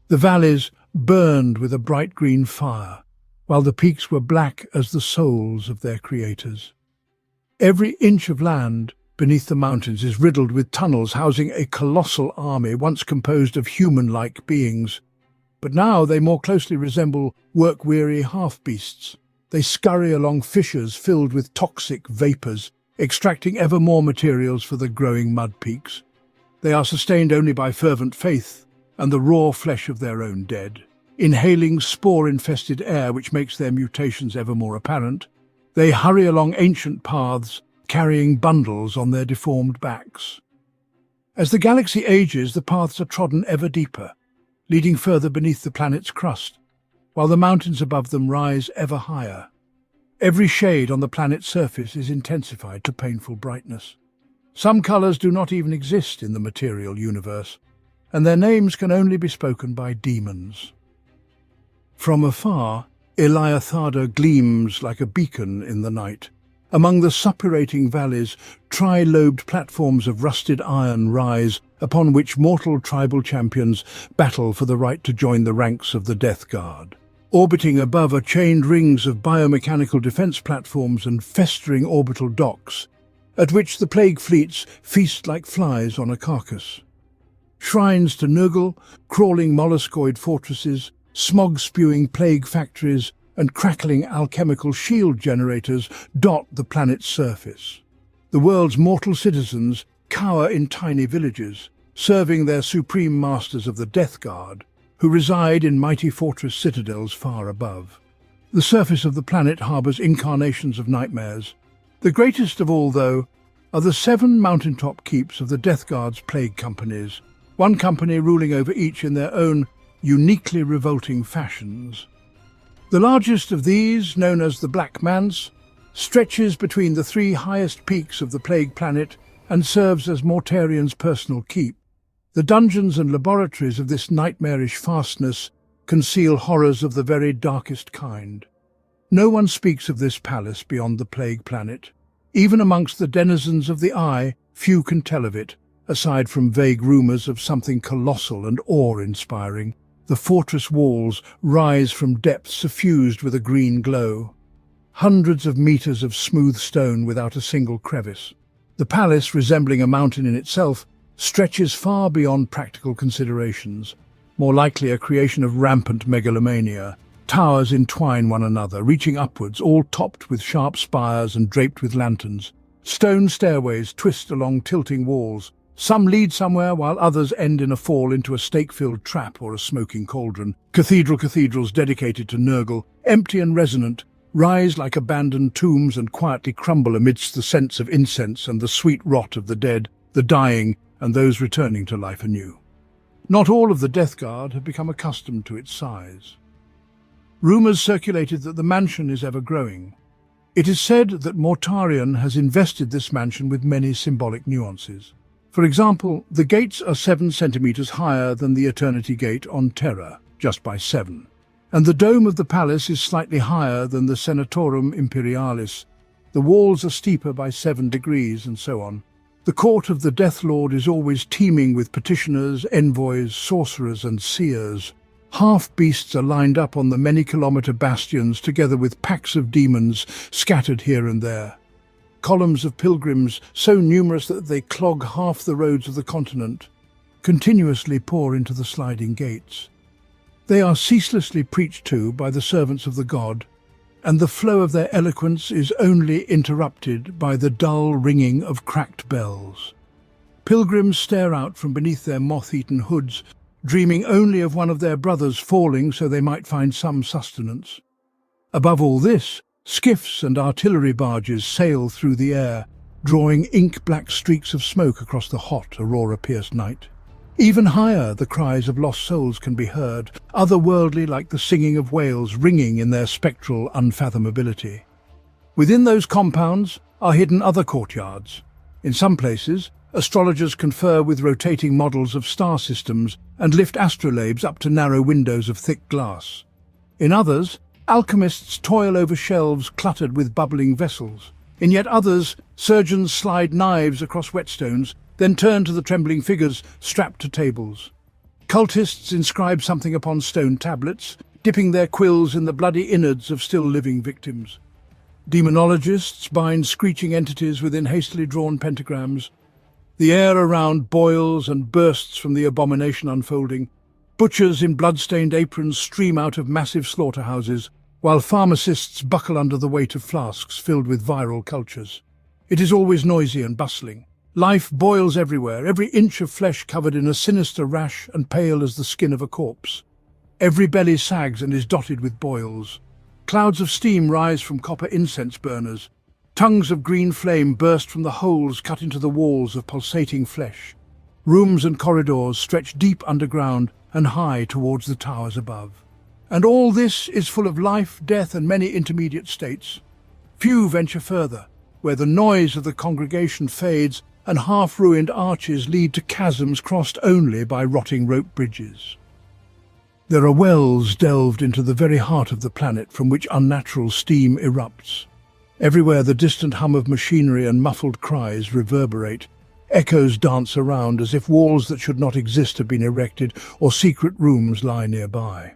The valleys burned with a bright green fire, while the peaks were black as the souls of their creators. Every inch of land beneath the mountains is riddled with tunnels housing a colossal army once composed of human-like beings. But now they more closely resemble work-weary half-beasts. They scurry along fissures filled with toxic vapours, extracting ever more materials for the growing mud peaks. They are sustained only by fervent faith and the raw flesh of their own dead. Inhaling spore-infested air which makes their mutations ever more apparent, they hurry along ancient paths, carrying bundles on their deformed backs. As the galaxy ages, the paths are trodden ever deeper, leading further beneath the planet's crust, while the mountains above them rise ever higher. Every shade on the planet's surface is intensified to painful brightness. Some colours do not even exist in the material universe, and their names can only be spoken by demons. From afar, Eliathada gleams like a beacon in the night. Among the suppurating valleys, tri-lobed platforms of rusted iron rise, upon which mortal tribal champions battle for the right to join the ranks of the Death Guard. Orbiting above are chained rings of biomechanical defense platforms and festering orbital docks, at which the plague fleets feast like flies on a carcass. Shrines to Nurgle, crawling molluscoid fortresses, smog-spewing plague factories, and crackling alchemical shield generators dot the planet's surface. The world's mortal citizens cower in tiny villages, serving their supreme masters of the Death Guard, who reside in mighty fortress citadels far above. The surface of the planet harbours incarnations of nightmares. The greatest of all, though, are the 7 mountaintop keeps of the Death Guard's plague companies, one company ruling over each in their own uniquely revolting fashions. The largest of these, known as the Black Manse, stretches between the 3 highest peaks of the plague planet and serves as Mortarion's personal keep. The dungeons and laboratories of this nightmarish fastness conceal horrors of the very darkest kind. No one speaks of this palace beyond the plague planet. Even amongst the denizens of the Eye, few can tell of it, aside from vague rumours of something colossal and awe-inspiring. The fortress walls rise from depths suffused with a green glow. Hundreds of meters of smooth stone without a single crevice. The palace, resembling a mountain in itself, stretches far beyond practical considerations, more likely a creation of rampant megalomania. Towers entwine one another, reaching upwards, all topped with sharp spires and draped with lanterns. Stone stairways twist along tilting walls. Some lead somewhere, while others end in a fall into a stake-filled trap or a smoking cauldron. Cathedrals dedicated to Nurgle, empty and resonant, rise like abandoned tombs and quietly crumble amidst the scents of incense and the sweet rot of the dead, the dying, and those returning to life anew. Not all of the Death Guard have become accustomed to its size. Rumours circulated that the mansion is ever growing. It is said that Mortarion has invested this mansion with many symbolic nuances. For example, the gates are 7 centimeters higher than the Eternity Gate on Terra, just by 7. And the dome of the palace is slightly higher than the Senatorum Imperialis. The walls are steeper by 7 degrees, and so on. The court of the Death Lord is always teeming with petitioners, envoys, sorcerers and seers. Half-beasts are lined up on the many-kilometre bastions together with packs of demons scattered here and there. Columns of pilgrims, so numerous that they clog half the roads of the continent, continuously pour into the sliding gates. They are ceaselessly preached to by the servants of the god, and the flow of their eloquence is only interrupted by the dull ringing of cracked bells. Pilgrims stare out from beneath their moth-eaten hoods, dreaming only of one of their brothers falling so they might find some sustenance. Above all this, skiffs and artillery barges sail through the air, drawing ink-black streaks of smoke across the hot, aurora-pierced night. Even higher, the cries of lost souls can be heard, otherworldly like the singing of whales ringing in their spectral unfathomability. Within those compounds are hidden other courtyards. In some places, astrologers confer with rotating models of star systems and lift astrolabes up to narrow windows of thick glass. In others, alchemists toil over shelves cluttered with bubbling vessels. In yet others, surgeons slide knives across whetstones, then turn to the trembling figures strapped to tables. Cultists inscribe something upon stone tablets, dipping their quills in the bloody innards of still living victims. Demonologists bind screeching entities within hastily drawn pentagrams. The air around boils and bursts from the abomination unfolding. Butchers in blood-stained aprons stream out of massive slaughterhouses, while pharmacists buckle under the weight of flasks filled with viral cultures. It is always noisy and bustling. Life boils everywhere, every inch of flesh covered in a sinister rash and pale as the skin of a corpse. Every belly sags and is dotted with boils. Clouds of steam rise from copper incense burners. Tongues of green flame burst from the holes cut into the walls of pulsating flesh. Rooms and corridors stretch deep underground and high towards the towers above. And all this is full of life, death, and many intermediate states. Few venture further, where the noise of the congregation fades and half-ruined arches lead to chasms crossed only by rotting rope bridges. There are wells delved into the very heart of the planet from which unnatural steam erupts. Everywhere the distant hum of machinery and muffled cries reverberate. Echoes dance around as if walls that should not exist have been erected or secret rooms lie nearby.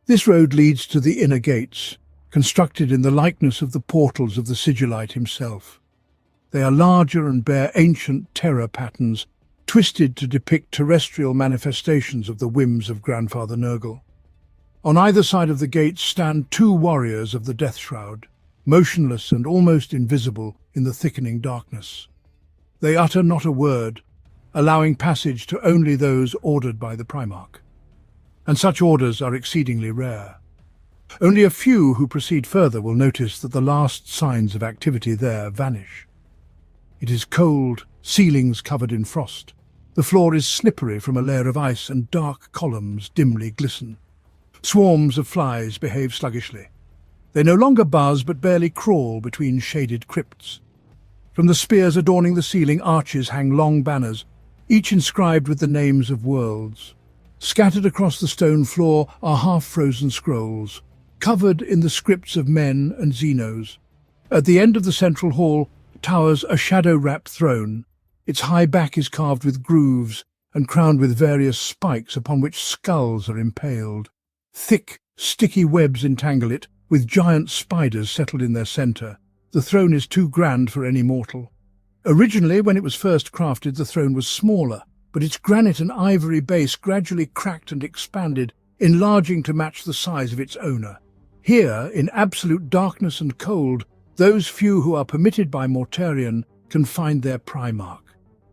This road leads to the inner gates, constructed in the likeness of the portals of the Sigillite himself. They are larger and bear ancient terror patterns, twisted to depict terrestrial manifestations of the whims of Grandfather Nurgle. On either side of the gates stand 2 warriors of the Death Shroud, motionless and almost invisible in the thickening darkness. They utter not a word, allowing passage to only those ordered by the Primarch. And such orders are exceedingly rare. Only a few who proceed further will notice that the last signs of activity there vanish. It is cold, ceilings covered in frost. The floor is slippery from a layer of ice and dark columns dimly glisten. Swarms of flies behave sluggishly. They no longer buzz but barely crawl between shaded crypts. From the spears adorning the ceiling arches hang long banners, each inscribed with the names of worlds. Scattered across the stone floor are half-frozen scrolls, covered in the scripts of men and Xenos. At the end of the central hall towers a shadow-wrapped throne. Its high back is carved with grooves and crowned with various spikes upon which skulls are impaled. Thick, sticky webs entangle it, with giant spiders settled in their centre. The throne is too grand for any mortal. Originally, when it was first crafted, the throne was smaller, but its granite and ivory base gradually cracked and expanded, enlarging to match the size of its owner. Here, in absolute darkness and cold, those few who are permitted by Mortarion can find their Primarch.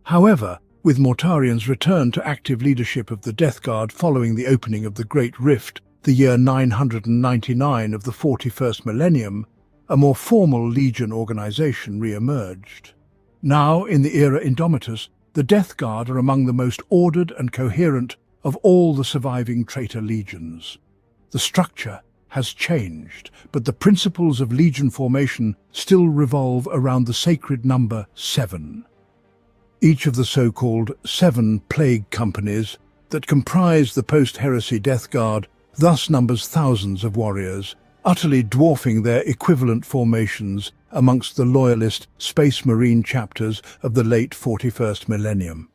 However, with Mortarian's return to active leadership of the Death Guard following the opening of the Great Rift, the year 999 of the 41st millennium, a more formal Legion organization re-emerged. Now, in the era Indomitus, the Death Guard are among the most ordered and coherent of all the surviving traitor legions. The structure has changed, but the principles of Legion formation still revolve around the sacred number 7. Each of the so-called 7 plague companies that comprise the post-heresy Death Guard thus numbers thousands of warriors, utterly dwarfing their equivalent formations amongst the loyalist Space Marine chapters of the late 41st millennium.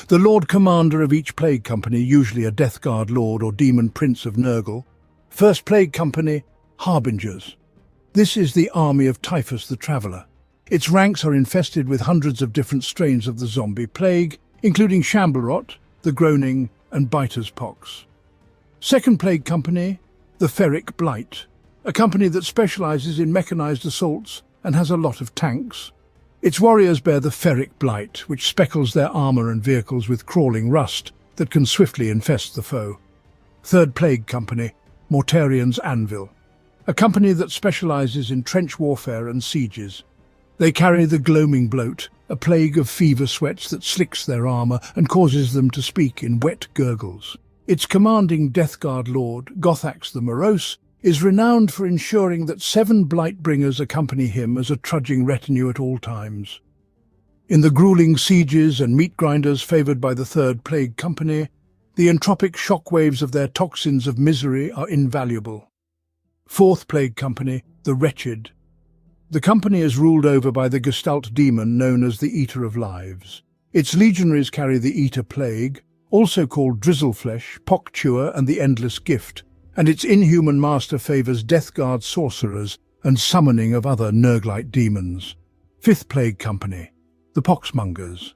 The Lord Commander of each Plague Company, usually a Death Guard Lord or Demon Prince of Nurgle. First Plague Company, Harbingers. This is the army of Typhus the Traveller. Its ranks are infested with hundreds of different strains of the zombie plague, including Shamblerot, the Groaning and Biter's Pox. Second Plague Company, the Ferric Blight, a company that specializes in mechanized assaults and has a lot of tanks. Its warriors bear the Ferric Blight, which speckles their armor and vehicles with crawling rust that can swiftly infest the foe. Third Plague Company, Mortarian's Anvil, a company that specializes in trench warfare and sieges. They carry the Gloaming Bloat, a plague of fever sweats that slicks their armor and causes them to speak in wet gurgles. Its commanding Death Guard Lord, Gothax the Morose, is renowned for ensuring that 7 Blightbringers accompany him as a trudging retinue at all times. In the grueling sieges and meat grinders favoured by the Third Plague Company, the entropic shockwaves of their toxins of misery are invaluable. Fourth Plague Company, the Wretched. The company is ruled over by the Gestalt demon known as the Eater of Lives. Its legionaries carry the Eater Plague, also called Drizzleflesh, Pockchewer and the Endless Gift, and its inhuman master favours Death Guard sorcerers and summoning of other Nurglite demons. Fifth Plague Company, the Poxmongers.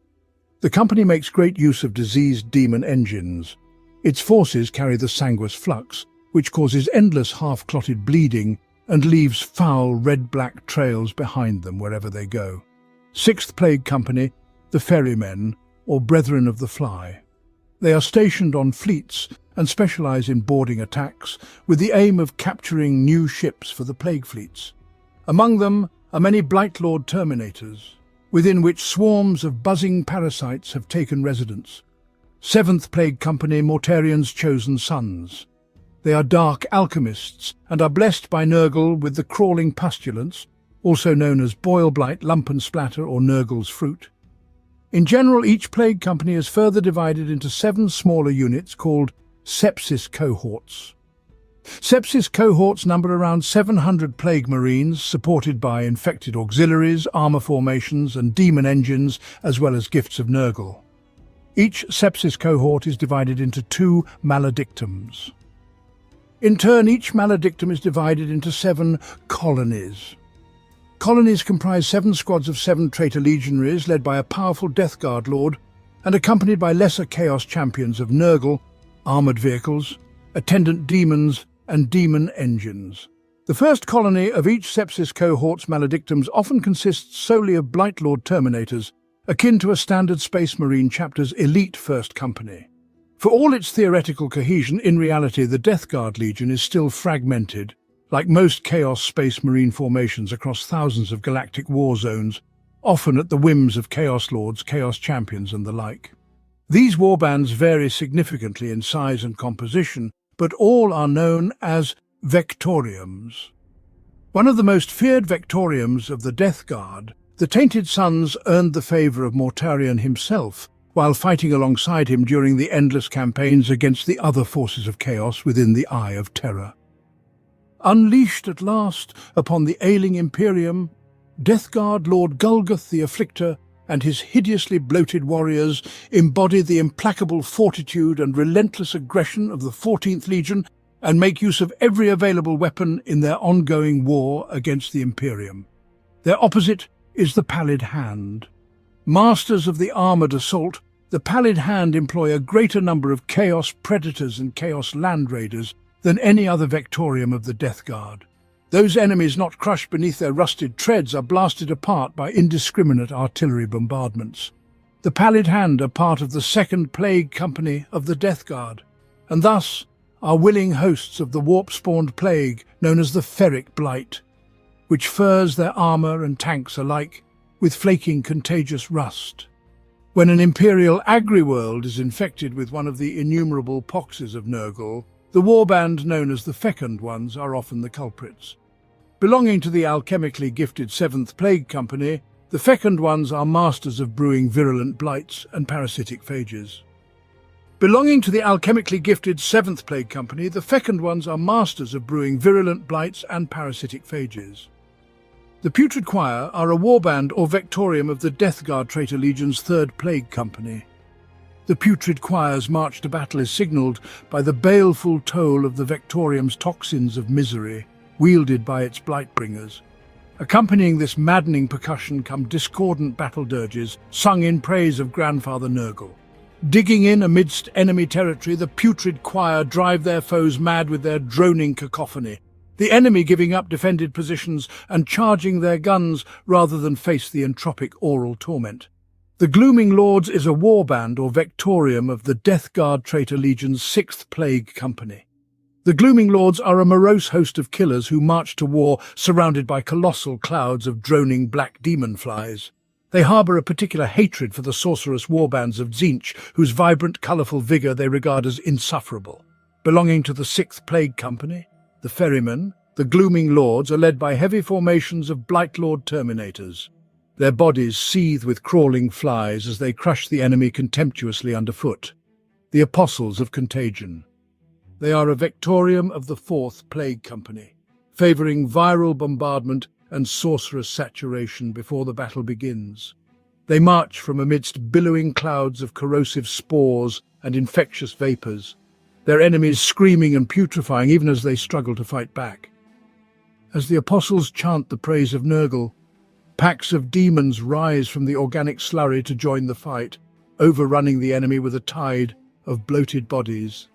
The company makes great use of diseased demon engines. Its forces carry the Sanguis Flux, which causes endless half-clotted bleeding and leaves foul red-black trails behind them wherever they go. Sixth Plague Company, the Ferrymen, or Brethren of the Fly. They are stationed on fleets and specialize in boarding attacks with the aim of capturing new ships for the plague fleets. Among them are many Blightlord Terminators, within which swarms of buzzing parasites have taken residence. Seventh Plague Company, Mortarian's Chosen Sons. They are dark alchemists and are blessed by Nurgle with the crawling pustulence, also known as Boil Blight, Lumpen Splatter or Nurgle's Fruit. In general, each Plague Company is further divided into 7 smaller units called Sepsis Cohorts. Sepsis Cohorts number around 700 Plague Marines, supported by infected auxiliaries, armor formations and demon engines, as well as gifts of Nurgle. Each Sepsis Cohort is divided into 2 Maledictums. In turn, each Maledictum is divided into 7 colonies. Colonies comprise 7 squads of 7 traitor legionaries led by a powerful Death Guard Lord and accompanied by lesser Chaos champions of Nurgle, armoured vehicles, attendant demons and demon engines. The first colony of each Sepsis Cohort's Maledictums often consists solely of Blightlord Terminators, akin to a standard Space Marine chapter's elite First Company. For all its theoretical cohesion, in reality the Death Guard Legion is still fragmented, like most Chaos Space Marine formations across thousands of galactic war zones, often at the whims of Chaos Lords, Chaos Champions and the like. These warbands vary significantly in size and composition, but all are known as Vectoriums. One of the most feared Vectoriums of the Death Guard, the Tainted Sons earned the favour of Mortarion himself, while fighting alongside him during the endless campaigns against the other forces of chaos within the Eye of Terror. Unleashed at last upon the ailing Imperium, Death Guard Lord Gulgath the Afflictor and his hideously bloated warriors embody the implacable fortitude and relentless aggression of the 14th Legion and make use of every available weapon in their ongoing war against the Imperium. Their opposite is the Pallid Hand. Masters of the armoured assault, the Pallid Hand employ a greater number of Chaos Predators and Chaos Land Raiders than any other Vectorium of the Death Guard. Those enemies not crushed beneath their rusted treads are blasted apart by indiscriminate artillery bombardments. The Pallid Hand are part of the Second Plague Company of the Death Guard, and thus are willing hosts of the warp-spawned plague known as the Ferric Blight, which furs their armour and tanks alike with flaking contagious rust. When an Imperial agri-world is infected with one of the innumerable poxes of Nurgle, the warband known as the Fecund Ones are often the culprits. Belonging to the alchemically gifted 7th Plague Company, The fecund ones are masters of brewing virulent blights and parasitic phages. Belonging to the alchemically gifted 7th Plague Company, the fecund ones are masters of brewing virulent blights and parasitic phages. The Putrid Choir are a warband or vectorium of the Death Guard Traitor Legion's 3rd Plague Company. The Putrid Choir's march to battle is signalled by the baleful toll of the vectorium's toxins of misery, wielded by its Blightbringers. Accompanying this maddening percussion come discordant battle dirges sung in praise of Grandfather Nurgle. Digging in amidst enemy territory, the Putrid Choir drive their foes mad with their droning cacophony, the enemy giving up defended positions and charging their guns rather than face the entropic oral torment. The Glooming Lords is a warband or vectorium of the Death Guard Traitor Legion's 6th Plague Company. The Glooming Lords are a morose host of killers who march to war surrounded by colossal clouds of droning black demon flies. They harbour a particular hatred for the sorcerous warbands of Tzeentch, whose vibrant, colourful vigour they regard as insufferable. Belonging to the 6th Plague Company, the Ferrymen, the Glooming Lords are led by heavy formations of Blightlord Terminators. Their bodies seethe with crawling flies as they crush the enemy contemptuously underfoot. The Apostles of Contagion. They are a vectorium of the 4th Plague Company, favouring viral bombardment and sorcerous saturation before the battle begins. They march from amidst billowing clouds of corrosive spores and infectious vapours, their enemies screaming and putrefying even as they struggle to fight back. As the Apostles chant the praise of Nurgle, packs of demons rise from the organic slurry to join the fight, overrunning the enemy with a tide of bloated bodies.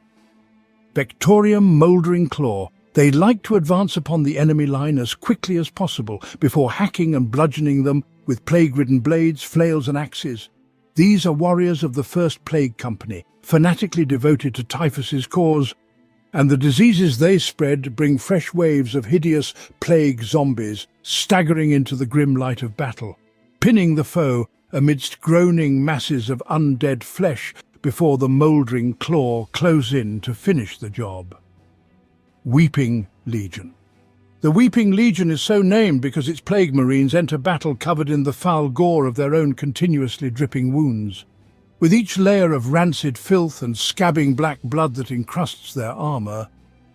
Vectorium Mouldering Claw. They like to advance upon the enemy line as quickly as possible before hacking and bludgeoning them with plague-ridden blades, flails and axes. These are warriors of the 1st Plague Company, fanatically devoted to Typhus's cause, and the diseases they spread bring fresh waves of hideous plague zombies staggering into the grim light of battle, pinning the foe amidst groaning masses of undead flesh before the mouldering claw close in to finish the job. Weeping Legion. The Weeping Legion is so named because its plague marines enter battle covered in the foul gore of their own continuously dripping wounds. With each layer of rancid filth and scabbing black blood that encrusts their armour,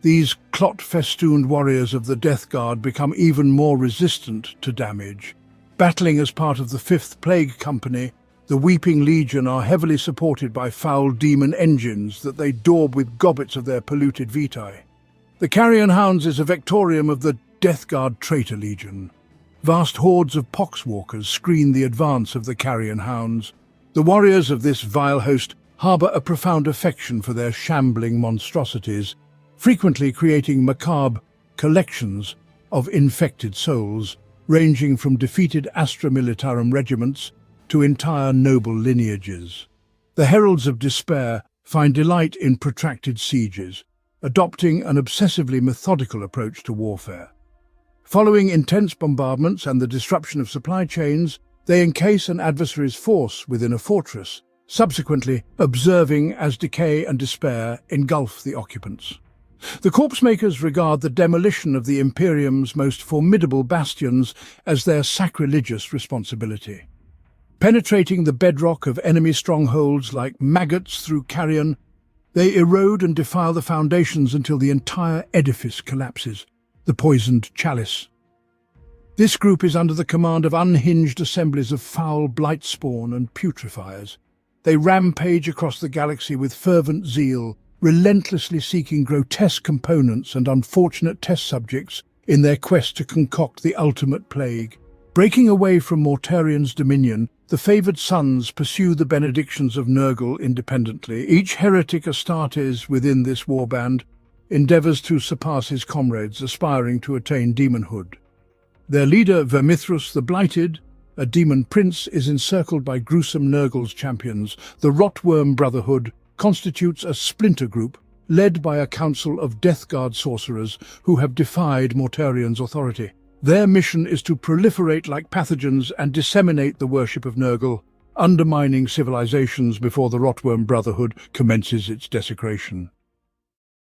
these clot-festooned warriors of the Death Guard become even more resistant to damage. Battling as part of the 5th Plague Company, the Weeping Legion are heavily supported by foul demon engines that they daub with gobbets of their polluted vitae. The Carrion Hounds is a vectorium of the Death Guard Traitor Legion. Vast hordes of poxwalkers screen the advance of the Carrion Hounds. The warriors of this vile host harbour a profound affection for their shambling monstrosities, frequently creating macabre collections of infected souls, ranging from defeated Astra Militarum regiments to entire noble lineages. The Heralds of Despair find delight in protracted sieges, adopting an obsessively methodical approach to warfare. Following intense bombardments and the disruption of supply chains, they encase an adversary's force within a fortress, subsequently observing as decay and despair engulf the occupants. The corpse-makers regard the demolition of the Imperium's most formidable bastions as their sacrilegious responsibility. Penetrating the bedrock of enemy strongholds like maggots through carrion, they erode and defile the foundations until the entire edifice collapses, the poisoned chalice. This group is under the command of unhinged assemblies of foul blightspawn and putrefiers. They rampage across the galaxy with fervent zeal, relentlessly seeking grotesque components and unfortunate test subjects in their quest to concoct the ultimate plague. Breaking away from Mortarian's dominion, the favoured sons pursue the benedictions of Nurgle independently. Each heretic Astartes within this warband endeavours to surpass his comrades, aspiring to attain demonhood. Their leader, Vermithrus the Blighted, a demon prince, is encircled by gruesome Nurgle's champions. The Rotworm Brotherhood constitutes a splinter group led by a council of Death Guard sorcerers who have defied Mortarian's authority. Their mission is to proliferate like pathogens and disseminate the worship of Nurgle, undermining civilizations before the Rotworm Brotherhood commences its desecration.